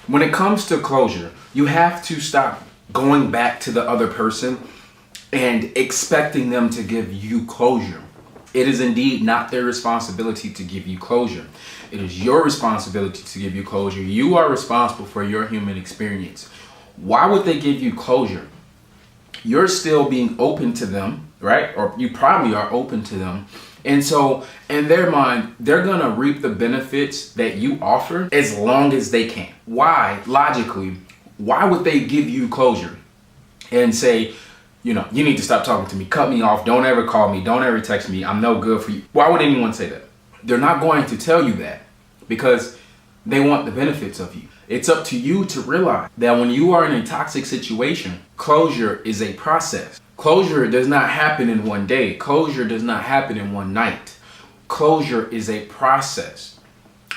When it comes to closure, you have to stop going back to the other person and expecting them to give you closure. It is indeed not their responsibility to give you closure. It is your responsibility to give you closure. You are responsible for your human experience. Why would they give you closure? You're still being open to them, right? Or you probably are open to them. And so in their mind, they're going to reap the benefits that you offer as long as they can. Why? Logically, why would they give you closure and say, you need to stop talking to me, cut me off, don't ever call me, don't ever text me, I'm no good for you? Why would anyone say that? They're not going to tell you that because they want the benefits of you. It's up to you to realize that when you are in a toxic situation, closure is a process. Closure does not happen in one day. Closure does not happen in one night. Closure is a process.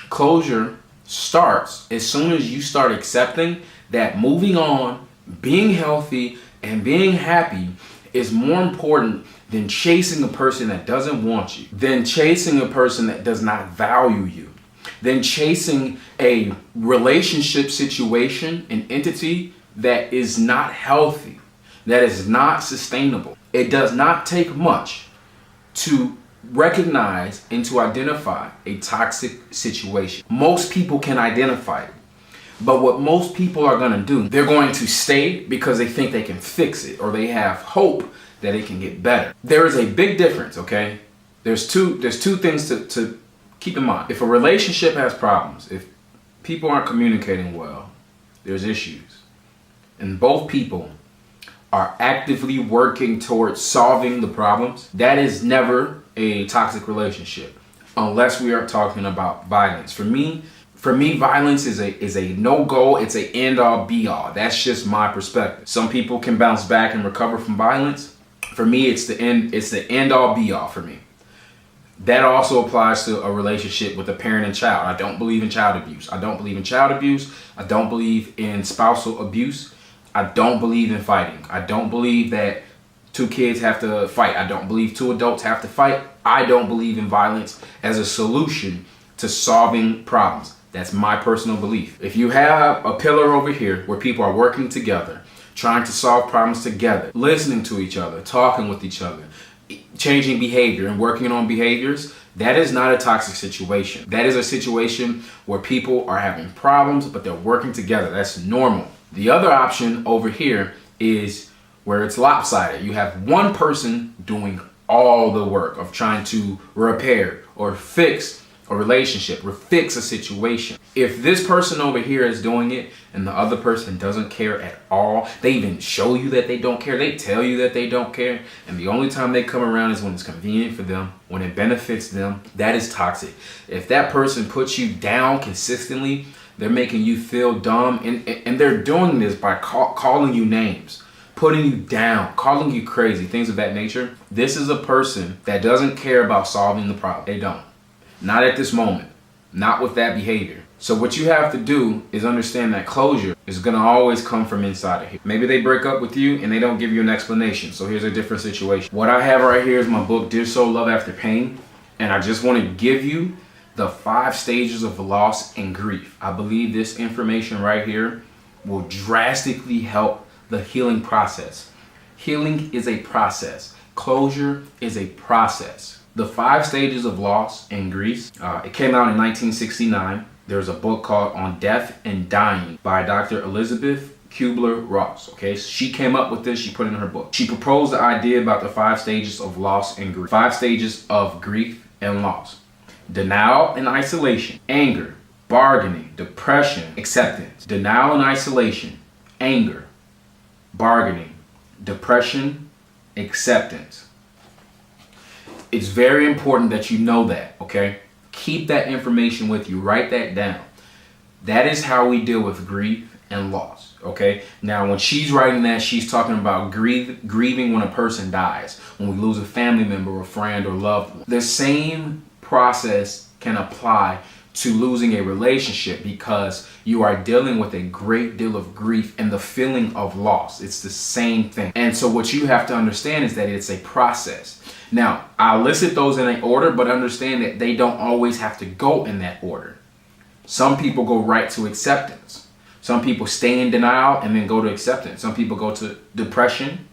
Closure starts as soon as you start accepting that moving on, being healthy, and being happy is more important than chasing a person that doesn't want you, than chasing a person that does not value you, than chasing a relationship situation, an entity that is not healthy, that is not sustainable. It does not take much to recognize and to identify a toxic situation. Most people can identify it. But what most people are going to do, they're going to stay because they think they can fix it or they have hope that it can get better. There is a big difference, okay? There's two things to keep in mind. If a relationship has problems, if people aren't communicating well, there's issues. And both people are actively working towards solving the problems, that is never a toxic relationship unless we are talking about violence. For me, violence is a no-go. It's a end-all, be-all. That's just my perspective. Some people can bounce back and recover from violence. For me, it's the end-all, be-all for me. That also applies to a relationship with a parent and child. I don't believe in child abuse. I don't believe in child abuse. I don't believe in spousal abuse. I don't believe in fighting. I don't believe that two kids have to fight. I don't believe two adults have to fight. I don't believe in violence as a solution to solving problems. That's my personal belief. If you have a pillar over here where people are working together, trying to solve problems together, listening to each other, talking with each other, changing behavior and working on behaviors, that is not a toxic situation. That is a situation where people are having problems, but they're working together. That's normal. The other option over here is where it's lopsided. You have one person doing all the work of trying to repair or fix a relationship or fix a situation. If this person over here is doing it and the other person doesn't care at all, they even show you that they don't care, they tell you that they don't care, and the only time they come around is when it's convenient for them, when it benefits them, that is toxic. If that person puts you down consistently, they're making you feel dumb, and they're doing this by calling you names, putting you down, calling you crazy, things of that nature. This is a person that doesn't care about solving the problem. They don't. Not at this moment. Not with that behavior. So what you have to do is understand that closure is going to always come from inside of here. Maybe they break up with you and they don't give you an explanation. So here's a different situation. What I have right here is my book, Dear Soul, Love After Pain. And I just want to give you the 5 stages of loss and grief. I believe this information right here will drastically help the healing process. Healing is a process. Closure is a process. The 5 stages of loss and grief, it came out in 1969. There's a book called On Death and Dying by Dr. Elizabeth Kubler-Ross. Okay, she came up with this, she put it in her book. She proposed the idea about the 5 stages of loss and grief. 5 stages of grief and loss. Denial and isolation, anger, bargaining, depression, acceptance. Denial and isolation, anger, bargaining, depression, acceptance. It's very important that you know that, okay? Keep that information with you. Write that down. That is how we deal with grief and loss, okay? Now, when she's writing that, she's talking about grieving when a person dies, when we lose a family member or friend or loved one. The same process can apply to losing a relationship because you are dealing with a great deal of grief and the feeling of loss. It's the same thing. And so what you have to understand is that it's a process. Now, I'll listed those in an order, but understand that they don't always have to go in that order. Some people go right to acceptance. Some people stay in denial and then go to acceptance. Some people go to depression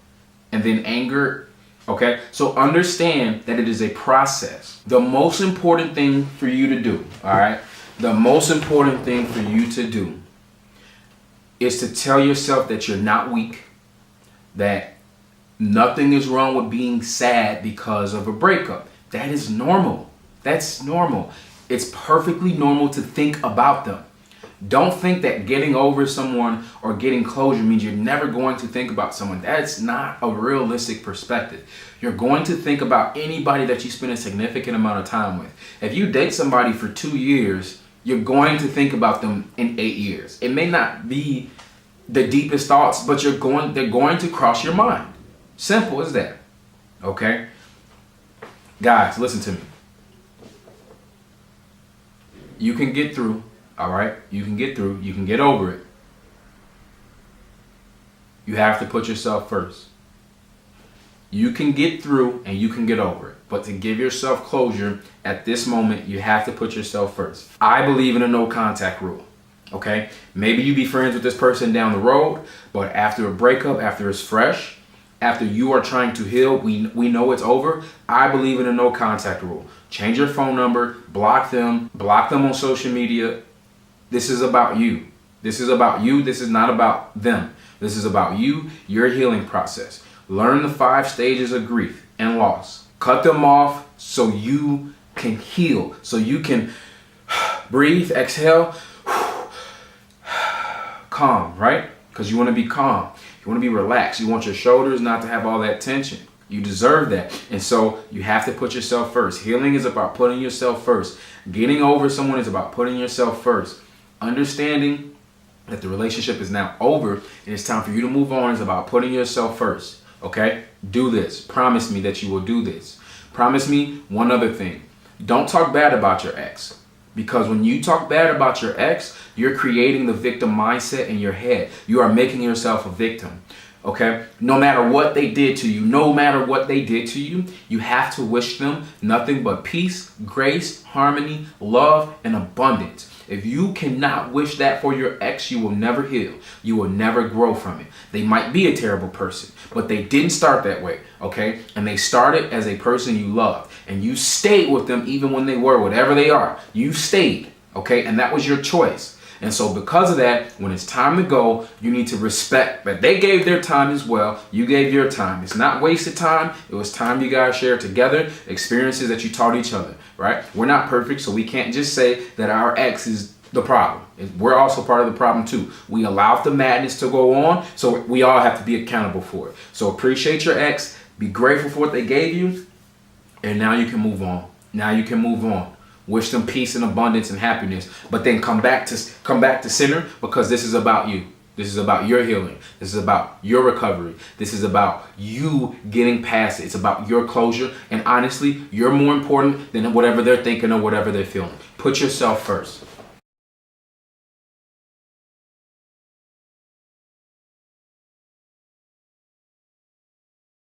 and then anger. Okay, so understand that it is a process. The most important thing for you to do, all right, the most important thing for you to do is to tell yourself that you're not weak, that nothing is wrong with being sad because of a breakup. That is normal. That's normal. It's perfectly normal to think about them. Don't think that getting over someone or getting closure means you're never going to think about someone. That's not a realistic perspective. You're going to think about anybody that you spend a significant amount of time with. If you date somebody for 2 years, you're going to think about them in 8 years. It may not be the deepest thoughts, but they're going to cross your mind. Simple as that. Okay? Guys, listen to me. You can get through. All right, you can get through, you can get over it. You have to put yourself first. You can get through and you can get over it. But to give yourself closure at this moment, you have to put yourself first. I believe in a no contact rule. Okay, maybe you be friends with this person down the road, but after a breakup, after it's fresh, after you are trying to heal, we know it's over. I believe in a no contact rule. Change your phone number, block them on social media. This is about you. This is about you. This is not about them. This is about you, your healing process. Learn the 5 stages of grief and loss. Cut them off so you can heal, so you can breathe, exhale, calm, right? Because you want to be calm. You want to be relaxed. You want your shoulders not to have all that tension. You deserve that. And so you have to put yourself first. Healing is about putting yourself first. Getting over someone is about putting yourself first. Understanding that the relationship is now over and it's time for you to move on is about putting yourself first. Okay? Do this. Promise me that you will do this. Promise me one other thing. Don't talk bad about your ex. Because when you talk bad about your ex, you're creating the victim mindset in your head. You are making yourself a victim. Okay? No matter what they did to you, you have to wish them nothing but peace, grace, harmony, love, and abundance. If you cannot wish that for your ex, you will never heal. You will never grow from it. They might be a terrible person, but they didn't start that way, okay? And they started as a person you loved, and you stayed with them even when they were whatever they are. You stayed, okay? And that was your choice. And so because of that, when it's time to go, you need to respect that they gave their time as well. You gave your time. It's not wasted time. It was time you guys shared together, experiences that you taught each other, right? We're not perfect, so we can't just say that our ex is the problem. We're also part of the problem too. We allowed the madness to go on, so we all have to be accountable for it. So appreciate your ex. Be grateful for what they gave you. And now you can move on. Now you can move on. Wish them peace and abundance and happiness, but then come back to center, because this is about you. This is about your healing. This is about your recovery. This is about you getting past it. It's about your closure. And honestly, you're more important than whatever they're thinking or whatever they're feeling. Put yourself first.